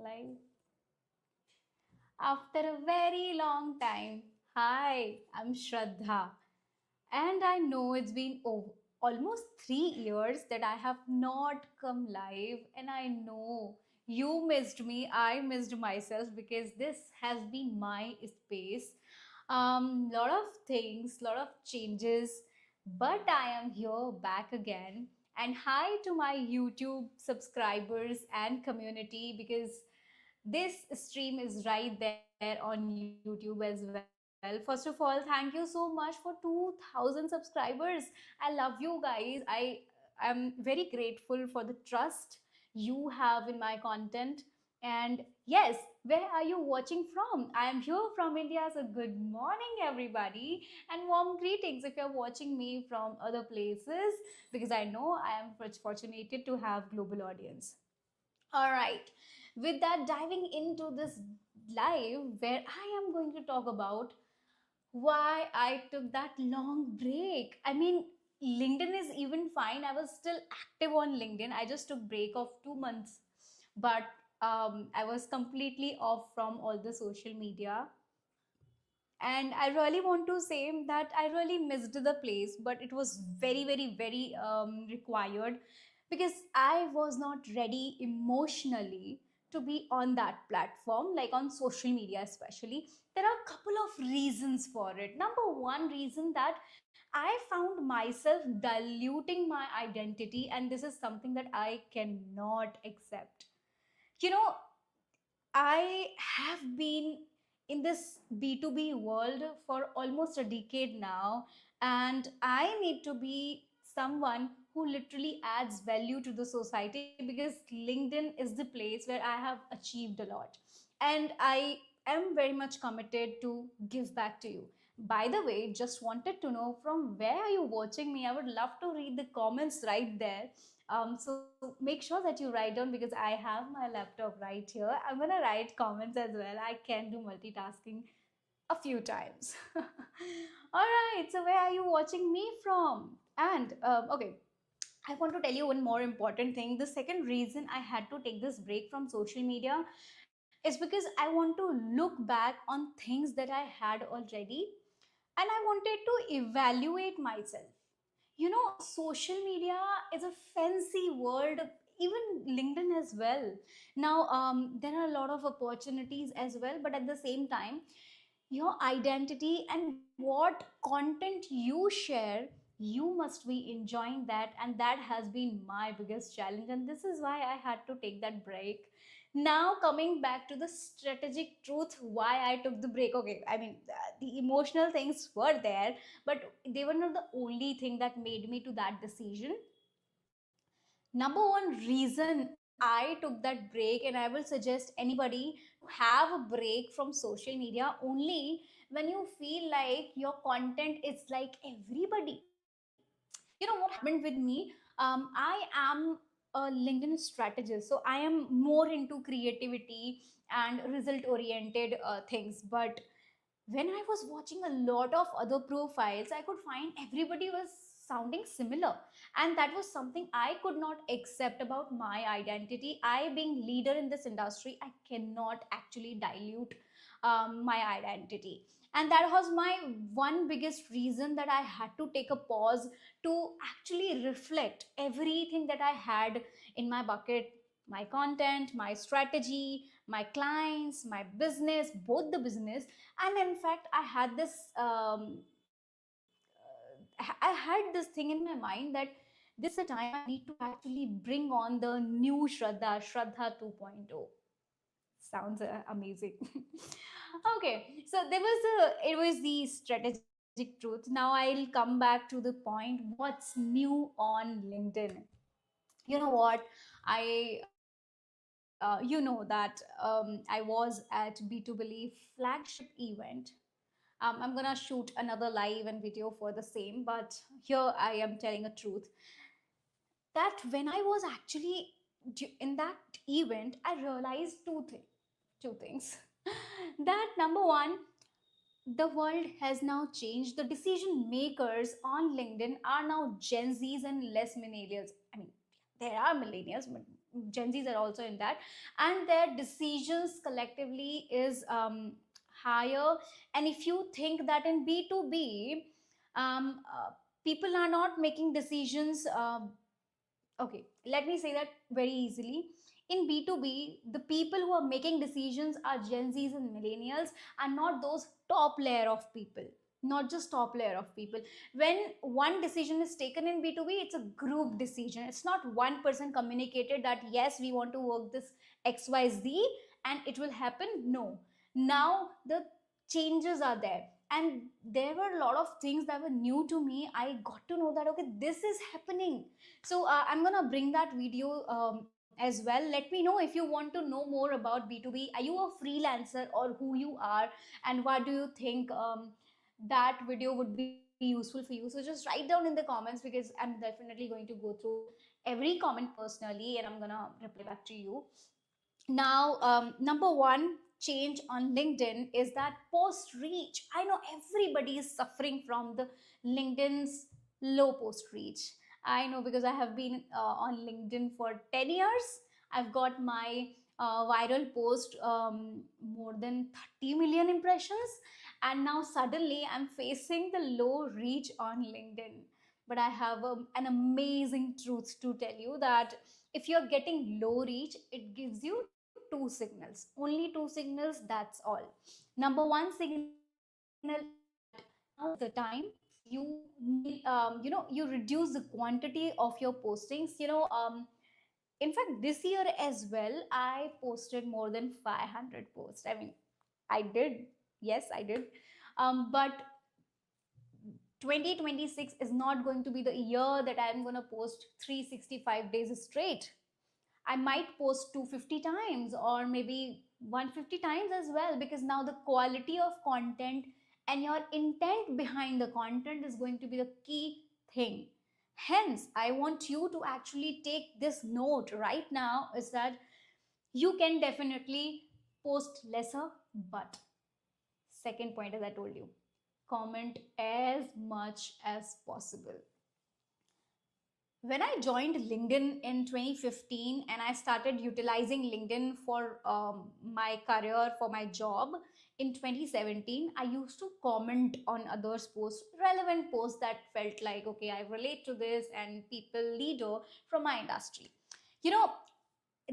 Live after a very long time. Hi, I'm Shraddha, and I know it's been almost 3 years that I have not come live, and I know you missed me. I missed myself because this has been my space. Lot of things, lot of changes, but I am here back again. And hi to my YouTube subscribers and community because this stream is right there on YouTube as well. First of all, thank you so much for 2000 subscribers. I love you guys. I'm very grateful for the trust you have in my content. And yes, where are you watching from? I am here from India, so good morning, everybody, and warm greetings if you're watching me from other places because I know I am fortunate to have global audience. All right. With that, diving into this live where I am going to talk about why I took that long break. I mean, LinkedIn is even fine. I was still active on LinkedIn. I just took break of 2 months, but I was completely off from all the social media. And I really want to say that I really missed the place, but it was very, very, very required because I was not ready emotionally to be on that platform, like on social media, especially. There are a couple of reasons for it. Number one reason that I found myself diluting my identity, and this is something that I cannot accept. You know, I have been in this B2B world for almost a decade now, and I need to be someone who literally adds value to the society because LinkedIn is the place where I have achieved a lot. And I am very much committed to give back to you. By the way, just wanted to know from where are you watching me? I would love to read the comments right there. So make sure that you write down because I have my laptop right here. I'm gonna write comments as well. I can do multitasking a few times. All right, so where are you watching me from? And okay, I want to tell you one more important thing. The second reason I had to take this break from social media is because I want to look back on things that I had already and I wanted to evaluate myself. You know, social media is a fancy world, even LinkedIn as well. Now, there are a lot of opportunities as well, but at the same time, your identity and what content you share, you must be enjoying that, and that has been my biggest challenge, and this is why I had to take that break. Now coming back to the strategic truth why I took the break. Okay, I mean, the emotional things were there, but they were not the only thing that made me to that decision. Number one reason I took that break, and I will suggest anybody to have a break from social media only when you feel like your content is like everybody. You know what happened with me? I am a LinkedIn strategist, so I am more into creativity and result oriented things. But when I was watching a lot of other profiles, I could find everybody was sounding similar. And that was something I could not accept about my identity. I, being leader in this industry, I cannot actually dilute my identity. And that was my one biggest reason that I had to take a pause to actually reflect everything that I had in my bucket, my content, my strategy, my clients, my business, both the business. And in fact, I had this thing in my mind that this is a time I need to actually bring on the new Shraddha 2.0. Sounds amazing. Okay, so it was the strategic truth. Now I'll come back to the point. What's new on LinkedIn? You know what? You know that I was at B2 Belief flagship event. I'm gonna shoot another live and video for the same, but here I am telling a truth that when I was actually in that event, I realized two things. That number one, the world has now changed. The decision makers on LinkedIn are now Gen Zs and less millennials. I mean, there are millennials, but Gen Zs are also in that, and their decisions collectively is higher. And if you think that in B2B, um, uh, people are not making decisions. Okay, let me say that very easily. In B2B, the people who are making decisions are Gen Zs and millennials, and not those top layer of people. Not just top layer of people. When one decision is taken in B2B, it's a group decision. It's not one person communicated that yes, we want to work this XYZ and it will happen. No. Now the changes are there. And there were a lot of things that were new to me. I got to know that okay, this is happening. So I'm gonna bring that video as well. Let me know if you want to know more about B2B. Are you a freelancer or who you are, and what do you think that video would be useful for you? So just write down in the comments, because I'm definitely going to go through every comment personally and I'm gonna reply back to you. Now, number one change on LinkedIn is that post reach. I know everybody is suffering from the LinkedIn's low post reach. I know, because I have been on LinkedIn for 10 years. I've got my viral post more than 30 million impressions, and now suddenly I'm facing the low reach on LinkedIn. But I have an amazing truth to tell you, that if you're getting low reach, it gives you two signals, only two signals, that's all. Number one signal is that now is the time you need, you reduce the quantity of your postings. In fact, this year as well, I posted more than 500 posts. I mean, I did. Yes, I did. But 2026 is not going to be the year that I'm going to post 365 days straight. I might post 250 times or maybe 150 times as well, because now the quality of content and your intent behind the content is going to be the key thing. Hence, I want you to actually take this note right now, is that you can definitely post lesser, but second point, as I told you, comment as much as possible. When I joined LinkedIn in 2015 and I started utilizing LinkedIn for my career, for my job in 2017, I used to comment on others' posts, relevant posts that felt like, okay, I relate to this and people leader from my industry. You know,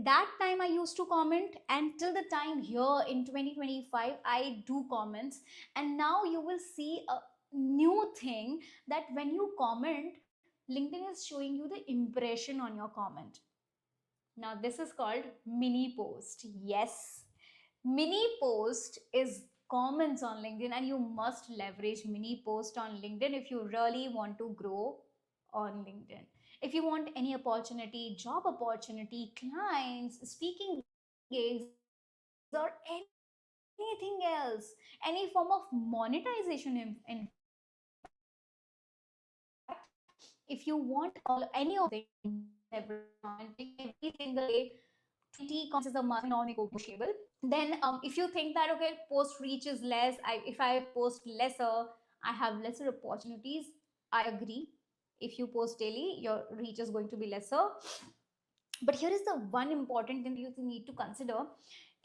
that time I used to comment, and till the time here in 2025 I do comments. And now you will see a new thing, that when you comment, LinkedIn is showing you the impression on your comment. Now this is called mini post. Yes, mini post is comments on LinkedIn, and you must leverage mini post on LinkedIn if you really want to grow on LinkedIn. If you want any opportunity, job opportunity, clients, speaking gigs, or anything else, any form of monetization, in fact, if you want any of the things, any of the things, leverage commenting every single day, 20 comments is a must, non-negotiable. Then if you think that okay, post reach is less, if I post lesser, I have lesser opportunities, I agree. If you post daily, your reach is going to be lesser. But here is the one important thing you need to consider,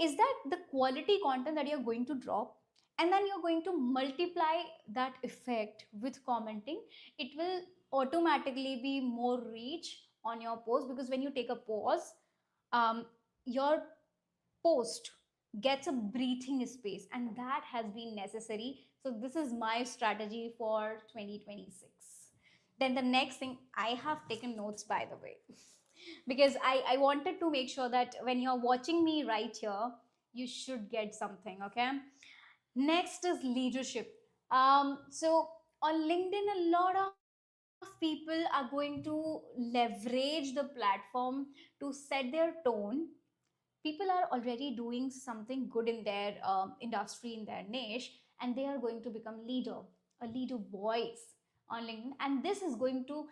is that the quality content that you're going to drop, and then you're going to multiply that effect with commenting, it will automatically be more reach on your post. Because when you take a pause, your post gets a breathing space, and that has been necessary. So this is my strategy for 2026. Then the next thing, I have taken notes, by the way, because I wanted to make sure that when you're watching me right here, you should get something. Okay, next is leadership. So on LinkedIn, a lot of people are going to leverage the platform to set their tone. People are already doing something good in their industry, in their niche, and they are going to become leader, a leader voice on LinkedIn. And this is going to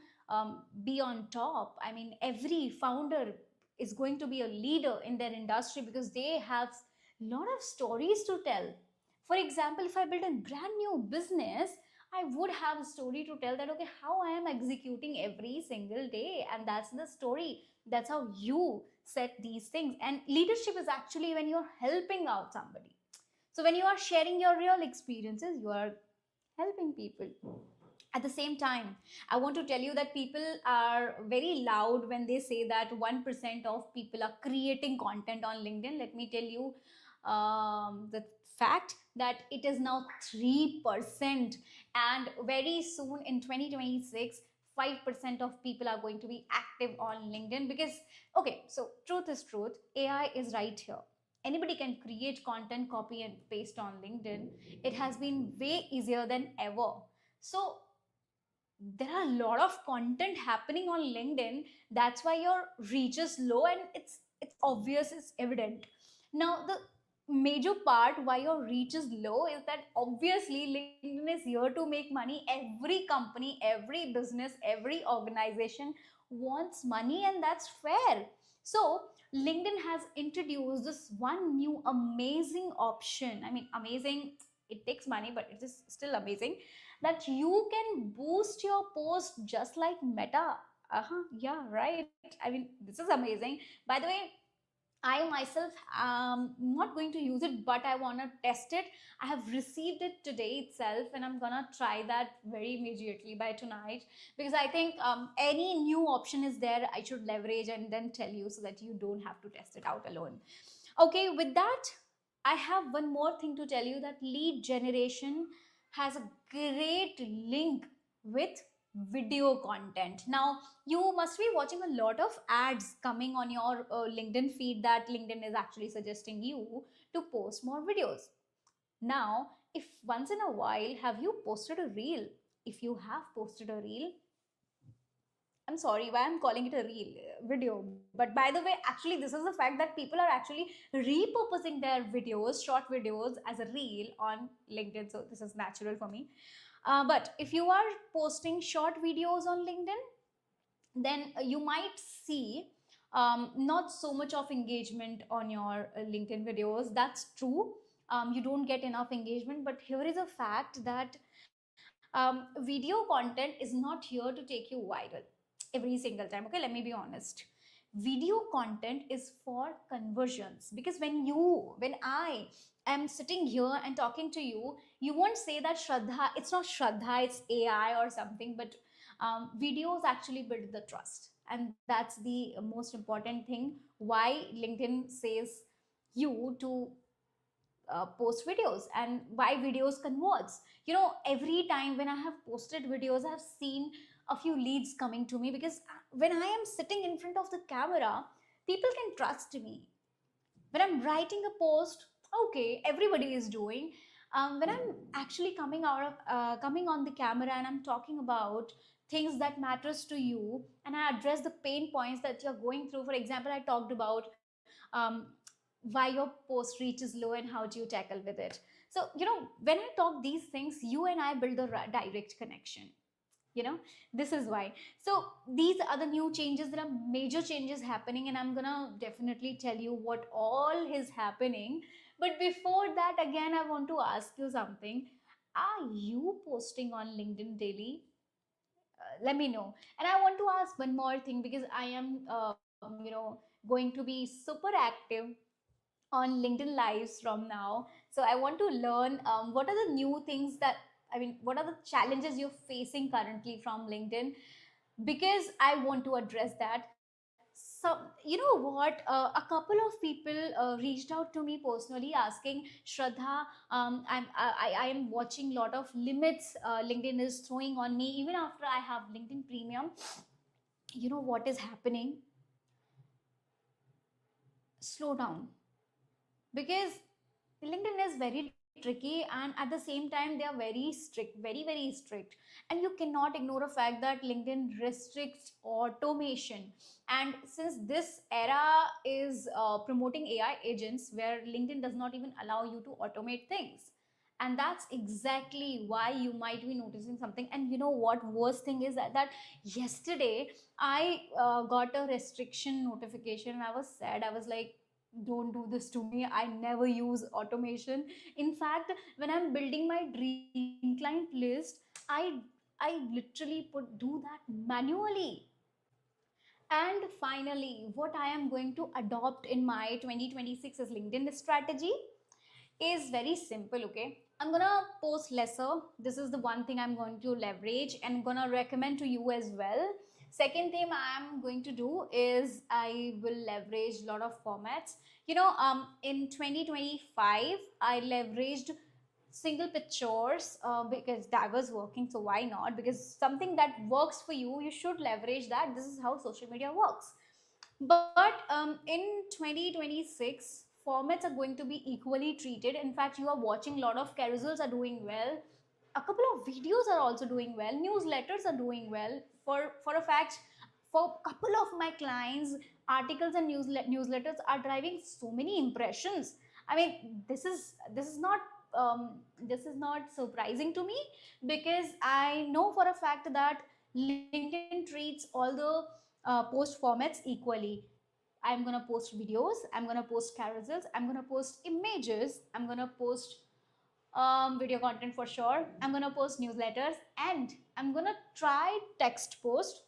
be on top. I mean, every founder is going to be a leader in their industry, because they have a lot of stories to tell. For example, if I build a brand new business, I would have a story to tell, that okay, how I am executing every single day, and that's the story. That's how you set these things. And leadership is actually when you're helping out somebody. So when you are sharing your real experiences, you are helping people. At the same time, I want to tell you that people are very loud when they say that 1% of people are creating content on LinkedIn. Let me tell you the fact that it is now 3%, and very soon in 2026 5% of people are going to be active on LinkedIn. Because okay, so truth is truth, AI is right here. Anybody can create content, copy and paste on LinkedIn. It has been way easier than ever. So there are a lot of content happening on LinkedIn. That's why your reach is low, and it's obvious, it's evident. Now the major part why your reach is low is that obviously LinkedIn is here to make money. Every company, every business, every organization wants money, and that's fair. So LinkedIn has introduced this one new amazing option. I mean, amazing, it takes money, but it is still amazing, that you can boost your post just like Meta. Yeah, right. I mean, this is amazing. By the way, I myself not going to use it, but I want to test it. I have received it today itself, and I'm gonna try that very immediately by tonight, because I think any new option is there, I should leverage and then tell you so that you don't have to test it out alone. Okay, with that, I have one more thing to tell you, that lead generation has a great link with video content. Now, you must be watching a lot of ads coming on your LinkedIn feed that LinkedIn is actually suggesting you to post more videos. Now, if once in a while have you posted a reel? If you have posted a reel, I'm sorry why I'm calling it a reel video. But by the way, actually, this is the fact that people are actually repurposing their videos, short videos, as a reel on LinkedIn. So this is natural for me. But if you are posting short videos on LinkedIn, then you might see not so much of engagement on your LinkedIn videos. That's true. You don't get enough engagement, but here is a fact that video content is not here to take you viral every single time. Okay, let me be honest. Video content is for conversions, because when I am sitting here and talking to you, you won't say that Shraddha, it's not Shraddha, it's AI or something. But videos actually build the trust, and that's the most important thing why LinkedIn says you to post videos, and why videos converts. You know, every time when I have posted videos, I have seen a few leads coming to me, because when I am sitting in front of the camera, people can trust me. When I'm writing a post, okay, everybody is doing. When I'm actually coming on the camera and I'm talking about things that matters to you, and I address the pain points that you're going through. For example, I talked about um, why your post reach is low and how do you tackle with it. So you know, when I talk these things, you and I build a direct connection. You know, this is why. So these are the new changes. There are major changes happening, and I'm gonna definitely tell you what all is happening. But before that, again, I want to ask you something. Are you posting on LinkedIn daily? Let me know. And I want to ask one more thing, because I am going to be super active on LinkedIn Lives from now. So I want to learn what are the new things that, I mean, what are the challenges you're facing currently from LinkedIn, because I want to address that. So you know what? A couple of people reached out to me personally asking, Shraddha, I am watching a lot of limits LinkedIn is throwing on me even after I have LinkedIn Premium. You know what is happening? Slow down, because LinkedIn is very tricky, and at the same time they are very strict, very strict. And you cannot ignore the fact that LinkedIn restricts automation. And since this era is promoting AI agents, where LinkedIn does not even allow you to automate things. And that's exactly why you might be noticing something. And you know what worst thing is, that yesterday I got a restriction notification, and I was sad. I was like, don't do this to me, I never use automation. In fact, when I'm building my dream client list, i I literally do that manually. And finally, what I am going to adopt in my 2026 as LinkedIn strategy is very simple. Okay, I'm gonna post lesser. This is the one thing I'm going to leverage and I'm gonna recommend to you as well. Second thing I'm going to do is I will leverage a lot of formats. In 2025 I leveraged single pictures because that was working, so why not? Because something that works for you, you should leverage that. This is how social media works. But in 2026, formats are going to be equally treated. In fact, you are watching a lot of carousels are doing well. A couple of videos are also doing well. Newsletters are doing well. For a fact, for a couple of my clients, articles and newsletters are driving so many impressions. I mean, this is not surprising to me, because I know for a fact that LinkedIn treats all the post formats equally. I'm gonna post videos, I'm gonna post carousels, I'm gonna post images, I'm gonna post video content for sure, I'm gonna post newsletters, and I'm gonna try text post.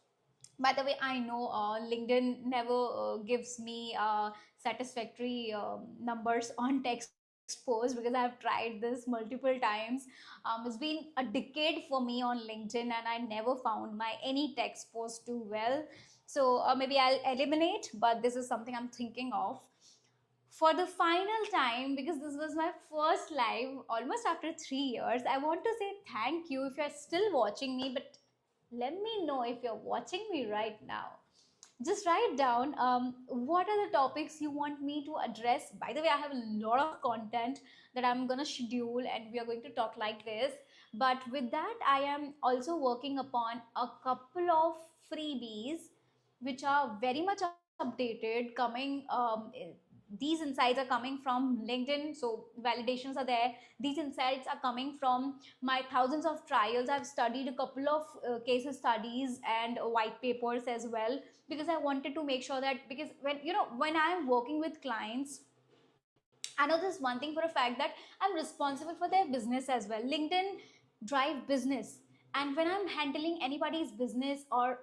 By the way, I know LinkedIn never gives me satisfactory numbers on text post, because I've tried this multiple times. It's been a decade for me on LinkedIn and I never found my any text post do well. So maybe I'll eliminate, but this is something I'm thinking of for the final time, because this was my first live almost after 3 years. I want to say thank you if you're still watching me, but let me know if you're watching me right now. Just write down what are the topics you want me to address. By the way, I have a lot of content that I'm going to schedule and we are going to talk like this. But with that, I am also working upon a couple of freebies which are very much updated, coming these insights are coming from LinkedIn, so validations are there. These insights are coming from my thousands of trials. I've studied a couple of case studies and white papers as well, because I wanted to make sure that, because when I'm working with clients, I know this one thing for a fact, that I'm responsible for their business as well. LinkedIn drive business, and when I'm handling anybody's business, or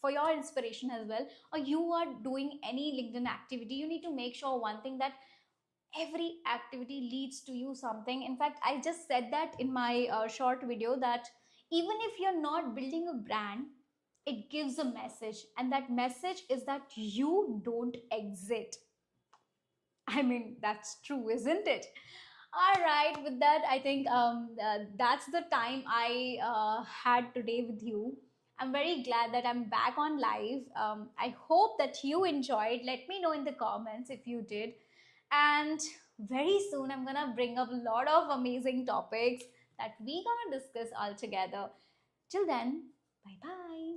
for your inspiration as well, or you are doing any LinkedIn activity, you need to make sure one thing, that every activity leads to you something. In fact, I just said that in my short video, that even if you're not building a brand, it gives a message, and that message is that you don't exit. I mean, that's true, isn't it? All right, with that, I think that's the time I had today with you. I'm very glad that I'm back on live. I hope that you enjoyed. Let me know in the comments if you did. And very soon, I'm gonna bring up a lot of amazing topics that we're gonna discuss all together. Till then, bye bye.